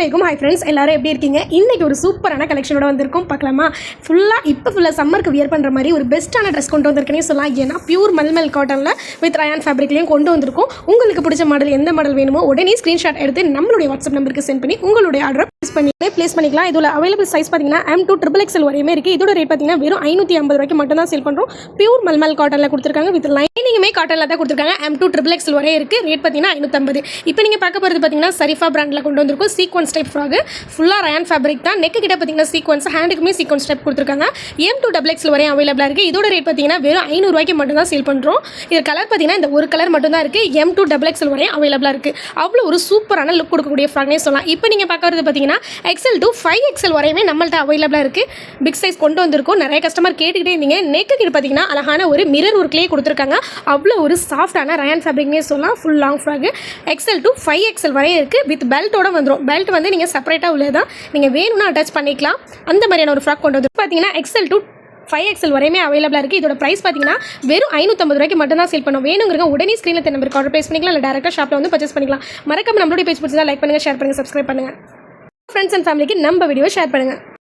அஸ்ஸலாமு hi friends, எல்லாரும் எப்படி இருக்கீங்க? இன்றைக்கி ஒரு சூப்பரான கலெக்ஷனோட வந்திருக்கும். பார்க்கலாமா? ஃபுல்லாக சம்மருக்கு வியர் பண்ணுற மாதிரி ஒரு பெஸ்ட்டான ட்ரெஸ் கொண்டு வந்திருக்கேனே சொல்லலாம். ஏன்னா பியூர் மல்மல் காட்டனில் வித் ரயான் ஃபேப்ரிக்லேயும் கொண்டு வந்திருக்கும். உங்களுக்கு பிடிச்ச மாடல் எந்த மாடல் வேணுமோ உடனே ஸ்க்ரீன்ஷாட் எடுத்து நம்மளுடைய வாட்ஸ்அப் நம்பருக்கு சென்ட் பண்ணி உங்களுடைய ஆர்டரை ப்ளேஸ் பண்ணிக்கலாம். இதில் அவைலபிள் சைஸ் பார்த்தீங்கன்னா M2 XXL வரையுமே இருக்குது. இதோட ரேட் பார்த்தீங்கன்னா வெறும் 550 ரூபாய்க்கு மட்டும் தான் சேல் பண்ணுறோம். பியூர் மல்மல் காட்டனில் கொடுத்துருக்காங்க. வித் லைனிங்குமே காட்டனில் தான் கொடுத்துருக்காங்க. M2 XXL வரையும் இருக்குது. ரேட் பார்த்தீங்கன்னா 550. இப்போ நீங்கள் பார்க்க போகிறது பார்த்தீங்கன்னா சரிஃபா பிராண்டில் கொண்டு வந்திருக்கும். சீக்வன்ஸ் டைப் ஃப்ராக், ஃபுல்லாக ரயான் ஃபேப்ரிக் தான். நெக்கு கிட்ட பார்த்தீங்கன்னா சீக்வன்ஸ், ஹேண்டுக்குமே சீக்வன்ஸ் டைப் கொடுத்துருக்காங்க. M2 XXL வரையும் அவைலபிளாக இருக்குது. இதோட ரேட் பார்த்தீங்கன்னா வெறும் 500 ரூபாய்க்கு மட்டும் தான் சேல் பண்ணுறோம். இது கலர் பார்த்தீங்கன்னா இந்த ஒரு கலர் மட்டும் தான் இருக்குது. M2 XXL வரையும் அவைலபிளாக இருக்குது. அவ்வளோ ஒரு சூப்பரான லுக் கொடுக்கக்கூடிய ஃப்ராக்னே சொல்லலாம். இப்போ நீங்கள் பார்க்கறது பார்த்தீங்கன்னா XL to 5XL வரையுமே நம்மள்ட்ட அவைலபிளாக இருக்குது. பிக் சைஸ் கொண்டு வந்திருக்கோம். நிறைய கஸ்டமர் கேட்டுக்கிட்டே இருந்தீங்க. நெக்கு கிட்ட பார்த்தீங்கன்னா அழகான ஒரு மிரர் ஒர்க்லேயே கொடுத்துருக்காங்க. அவ்வளோ ஒரு சாஃப்டான ரயான் ஃபேப்ரிக்னே சொல்லலாம். Full long frock XL to 5XL வரையும் இருக்குது. வித் பெல்ட்டோட வந்துடும். பெல்ட் வந்து நீங்கள் செப்பரேட்டாக உள்ளதான் நீங்கள் வேணும்னா அட்டாச் பண்ணிக்கலாம். அந்த மாதிரியான ஒரு ஃப்ராக் கொண்டு வந்து பார்த்தீங்கன்னா XL to 5XL வரையுமே அவைலபிளாக இருக்குது. இதோட ப்ரைஸ் பார்த்தீங்கன்னா வெறும் 550 ரூபாய்க்கு மட்டும் தான் சேல் பண்ணுவோம். வேணுங்கிறங்க உடனே ஸ்க்ரீனில் தென் நம்பருக்கு ஆர்டர் ப்ளேஸ் பண்ணிக்கலாம். இல்லை டேரெக்டாக ஷாப்பில் வந்து பர்ச்சேஸ் பண்ணிக்கலாம். மறக்காம நம்மளுடைய பேஜ் பிடிச்சதா லைக் பண்ணுங்கள், ஷேர் பண்ணுங்கள், சப்ஸ்கிரைப் பண்ணுங்கள். ஃப்ரெண்ட்ஸ் அண்ட் ஃபேமிலிக்கு நம்ம வீடியோ ஷேர் பண்ணுங்கள்.